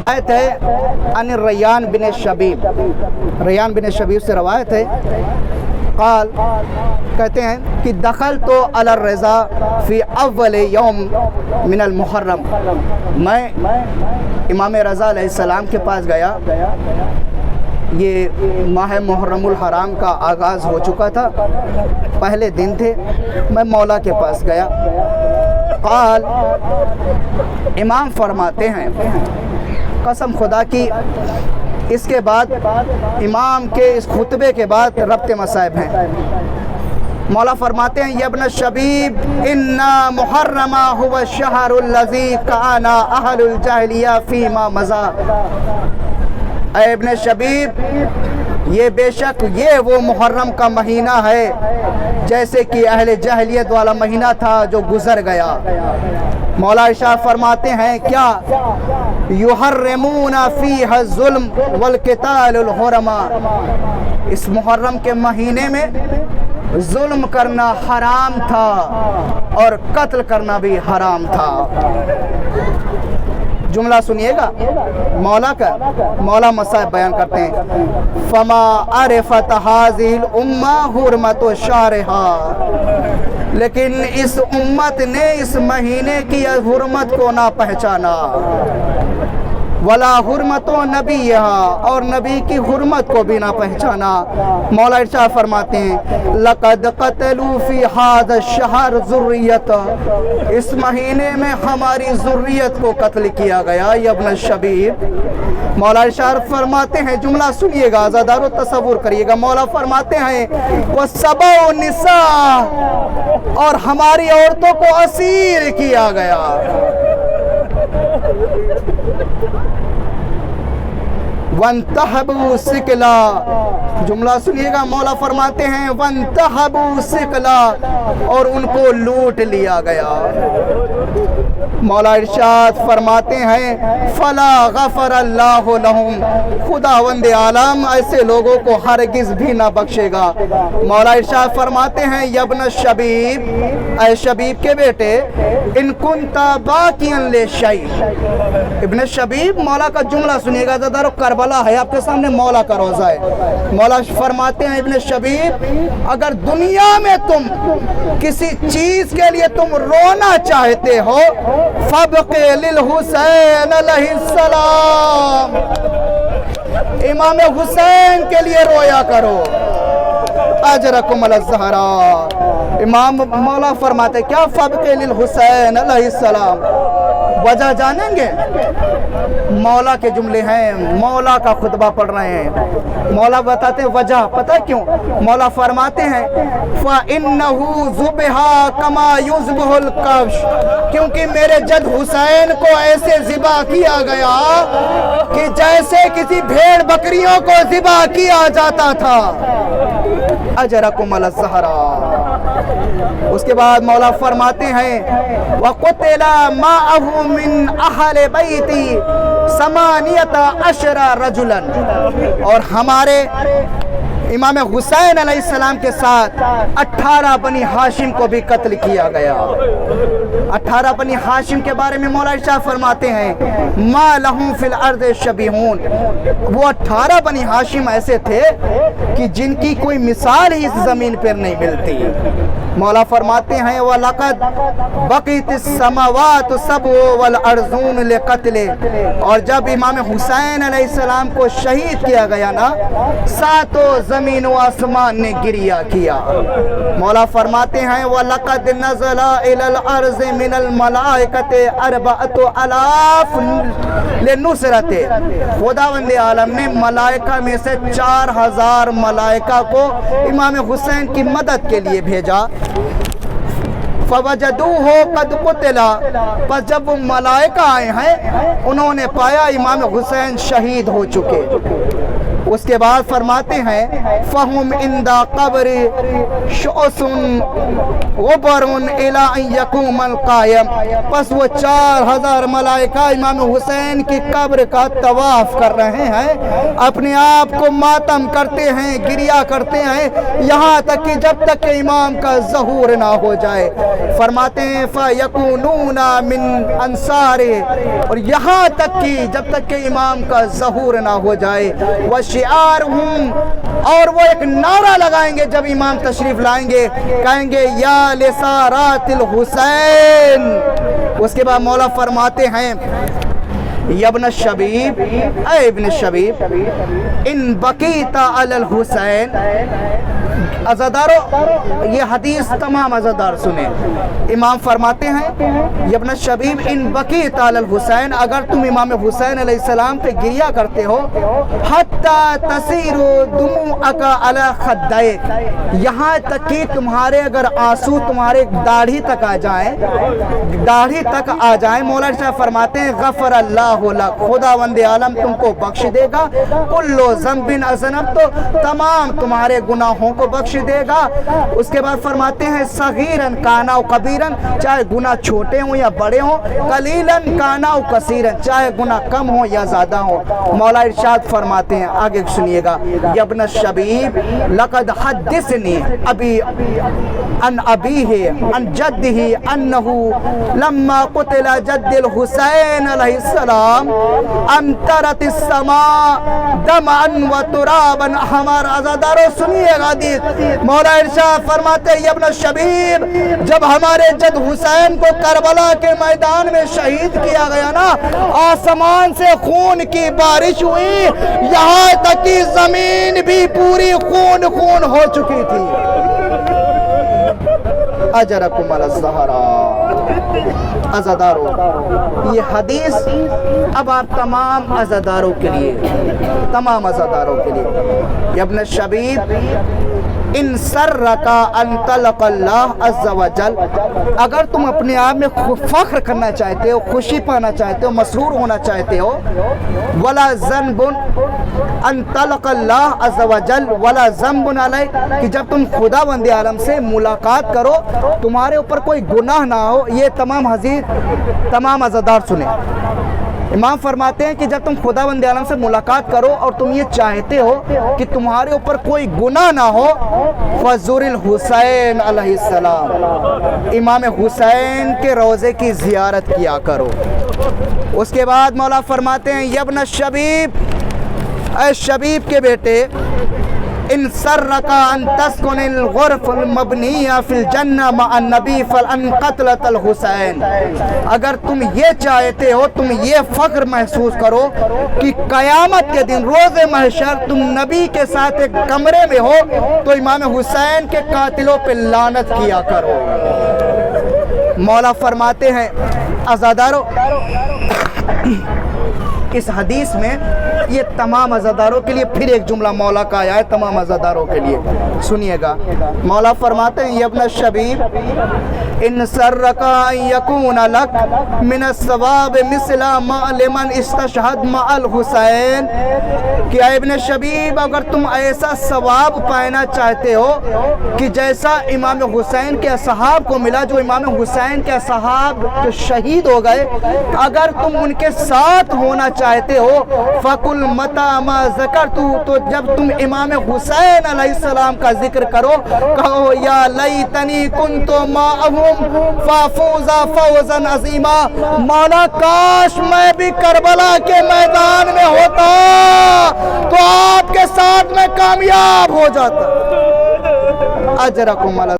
روایت ہے ان ریان بن شبیب سے روایت ہے، قال کہتے ہیں کہ دخلت علی الرضا فی اول یوم من المحرم، میں امام رضا علیہ السلام کے پاس گیا، یہ ماہ محرم الحرام کا آغاز ہو چکا تھا، پہلے دن تھے، میں مولا کے پاس گیا، قال امام فرماتے ہیں قسم خدا کی اس کے بعد امام کے اس خطبے کے بعد ربط مصائب ہیں، مولا فرماتے ہیں ابن شبیب انا محرم هو الشہر الذی کان اہل الجاہلیہ فیما مضی، اے ابن شبیب یہ بے شک یہ وہ محرم کا مہینہ ہے جیسے کہ اہل جاہلیت والا مہینہ تھا جو گزر گیا۔ مولا ارشاد فرماتے ہیں کیا یحرمون فیہ الظلم والقتال الحرم، اس محرم کے مہینے میں ظلم کرنا حرام تھا اور قتل کرنا بھی حرام تھا۔ جملہ سنیے گا مولا کا، مولا مصائب بیان کرتے ہیں فما عرفت هذه الامہ حرمت شہرها، لیکن اس امت نے اس مہینے کی حرمت کو نہ پہچانا، ولا حرمت نبیہا، اور نبی کی حرمت کو بھی نہ پہچانا۔ مولا ارشاد فرماتے ہیں لقد قتلوا فی ھذا الشہر ذریت، اس مہینے میں ہماری ذریت کو قتل کیا گیا یا ابن الشبیب۔ مولا ارشاد فرماتے ہیں جملہ سنیے گا ذرا و تصور کریے گا، مولا فرماتے ہیں وَسَبَعُ النِّسَاء، اور ہماری عورتوں کو اسیر کیا گیا، وَانْتَحَبُوا سِقْلًا، جملہ سنیے گا مولا فرماتے ہیں وَانْتَحَبُوا سِقْلًا، اور ان کو لوٹ لیا گیا۔ مولا ارشاد فرماتے ہیں فَلَا غَفَرَ اللَّهُ لَهُمْ، خداوند عالم ایسے لوگوں کو ہرگز بھی نہ بخشے گا۔ مولا ارشاد فرماتے ہیں ابن الشبیب، اے شبیب کے بیٹے ان کنتا باقیاً لِشَیْءٍ، ابن الشبیب مولا کا جملہ سنیے گا، ذرا کربلا ہے آپ کے سامنے، مولا کا روضہ ہے۔ مولا فرماتے ہیں ابن شبیب اگر دنیا میں تم کسی چیز کے لیے تم رونا چاہتے ہو فَابْقِ لِلْحُسَيْنِ علیہ السلام، امام حسین کے لیے رویا کرو، اجرکم علی الزہراء۔ امام مولا فرماتے کیا فَابْقِ لِلْحُسَيْنِ علیہ السلام، وجہ جانیں گے؟ مولا کے جملے ہیں، مولا کا خطبہ پڑھ رہے ہیں، مولا بتاتے ہیں وجہ، پتہ کیوں؟ مولا فرماتے ہیں فَإِنَّهُ ذُبِحَ كَمَا يُذْبَحُ الْكَبْشُ، کیونکہ میرے جد حسین کو ایسے ذبح کیا گیا کہ جیسے کسی بھیڑ بکریوں کو ذبح کیا جاتا تھا، اجرکم علی الزہراء۔ اس کے بعد مولا فرماتے ہیں وَقُتِلَ مَعَهُ مِنْ أَهْلِ بَيْتِ 18 رَجُلًا، اور ہمارے امام حسین علیہ السلام کے ساتھ 18 بنی ہاشم کو بھی قتل کیا گیا۔ 18 بنی ہاشم کے بارے میں مولا ارشاد فرماتے ہیں ما لہم فی الارض شبیہون، وہ 18 بنی ہاشم ایسے تھے کہ جن کی کوئی مثال ہی اس زمین پر نہیں ملتی۔ مولا فرماتے ہیں وَلَقَدْ بَقِيَتِ السَّمَاوَاتُ السَّبْعُ وَالْأَرْضُونَ لِقَتْلِهِ، اور جب امام حسین علیہ السلام کو شہید کیا گیا نا، ساتوں زمین و آسمان نے گریہ کیا۔ مولا فرماتے ہیں وَلَقَدْ نَزَلَ إِلَى الْأَرْضِ مِنَ الْمَلَائِكَةِ 4,000 لِنُصْرَتِهِ، خداوند عالم نے ملائکہ میں سے 4000 ملائکہ کو امام حسین کی مدد کے لیے بھیجا۔ فَوَجَدُوهُ قَدْ قُتِلَ، پس جب وہ ملائکہ آئے ہیں انہوں نے پایا امام حسین شہید ہو چکے۔ اس کے بعد فرماتے ہیں فہم اندا قبر شعثن غبرن الی ان یقوم القائم، پس وہ 4000 ملائکہ امام حسین کی قبر کا طواف کر رہے ہیں، اپنے آپ کو ماتم کرتے ہیں، گریہ کرتے ہیں، یہاں تک کہ جب تک کہ امام کا ظہور نہ ہو جائے۔ فرماتے ہیں فَيَكُونُونَ مِنْ أَنصَارِهِ، اور یہاں تک کہ جب تک کہ امام کا ظہور نہ ہو جائے، وَشِعَارُهُمْ، اور وہ ایک نعرہ لگائیں گے جب امام تشریف لائیں گے، کہیں گے یا لسارات الحسین۔ اس کے بعد مولا فرماتے ہیں یا ابن الشبیب، اے ابن الشبیب، ان بقیت علی الحسین، عزادارو یہ حدیث تمام عزادار سنیں، امام فرماتے ہیں یا ابن الشبیب ان بقیت علی الحسین، اگر تم امام حسین علیہ السلام پہ گریہ کرتے ہو، حتی تسیر دموعک علی خدیک، یہاں تک کہ تمہارے اگر آنسو تمہارے داڑھی تک آ جائیں، داڑھی تک آ جائیں، مولا ارشاد فرماتے ہیں غفر اللہ لک، خداوند عالم تم کو بخش دے گا، کلو ذنب اذنبت، تو تمام تمہارے گناہوں کو بخش دے گا۔ اس کے بعد فرماتے ہیں صغیرن کانا و کبیرن، چاہے گناہ چھوٹے ہوں یا بڑے ہوں، قلیلن کانا و کثیرن، چاہے گناہ کم ہوں یا زیادہ ہوں۔ مولا ارشاد فرماتے ہیں، آگے سنیے گا، یا ابن الشبیب لقد حدثنی ابی عن ابیہ عن جدہ انہو لما قتل جد الحسین علیہ السلام امطرت السماء دمعا و ترابا احمر۔ عزادارو سنیے گا حدیث، مولا ارشاد فرماتے ہیں ابن الشبیب جب ہمارے جد حسین کو کربلا کے میدان میں شہید کیا گیا نا، آسمان سے خون کی بارش ہوئی، یہاں تک کہ زمین بھی پوری خون خون ہو چکی تھی۔ اجرکم علی الزہراء۔ عزادارو یہ حدیث اب آپ تمام عزاداروں کے لیے، تمام عزاداروں کے لیے، ابن الشبیب ان سرکا ان تلق اللہ عز و جل، اگر تم اپنے آپ میں فخر کرنا چاہتے ہو، خوشی پانا چاہتے ہو، مسرور ہونا چاہتے ہو، ولا ذنب ان تلق اللہ عز و جل ولا ذنب علیک، کہ جب تم خداوند عالم سے ملاقات کرو تمہارے اوپر کوئی گناہ نہ ہو، یہ تمام حدیث تمام عزادار سنیں۔ امام فرماتے ہیں کہ جب تم خداوند عالم سے ملاقات کرو اور تم یہ چاہتے ہو کہ تمہارے اوپر کوئی گناہ نہ ہو، فزور الحسین علیہ السلام، امام حسین کے روضے کی زیارت کیا کرو۔ اس کے بعد مولا فرماتے ہیں یا ابن الشبیب، اے شبیب کے بیٹے، ان سرکا ان تسکن الغرف المبنیہ فی الجنہ مع النبی فلان قتلت الحسین، اگر تم یہ چاہتے ہو، تم یہ فخر محسوس کرو کہ قیامت کے دن روز محشر تم نبی کے ساتھ ایک کمرے میں ہو، تو امام حسین کے قاتلوں پہ لعنت کیا کرو۔ مولا فرماتے ہیں عزادارو اس حدیث میں یہ تمام عزاداروں کے لیے پھر ایک جملہ مولا کا آیا ہے، تمام عزاداروں کے لیے سنیے گا۔ مولا فرماتے ہیں یا ابن الشبیب ان سرکا ان یکون لک من الثواب مثل ما لمن استشہد مع الحسین، کہ اے ابن الشبیب اگر تم ایسا ثواب پانا چاہتے ہو کہ جیسا امام حسین کے اصحاب کو ملا، جو امام حسین کے اصحاب جو شہید ہو گئے، اگر تم ان کے ساتھ ہونا چاہتے ہو، فَقُلْ مَتَى مَا ذَكَرْتُ، تو جب تم امام حسین علیہ السلام کا ذکر کرو، کہو یا لیتنی کنت معہم فافوزا فوزا عظیما، مولا کاش میں بھی کربلا کے میدان میں ہوتا تو آپ کے ساتھ میں کامیاب ہو جاتا۔ اجرکم علی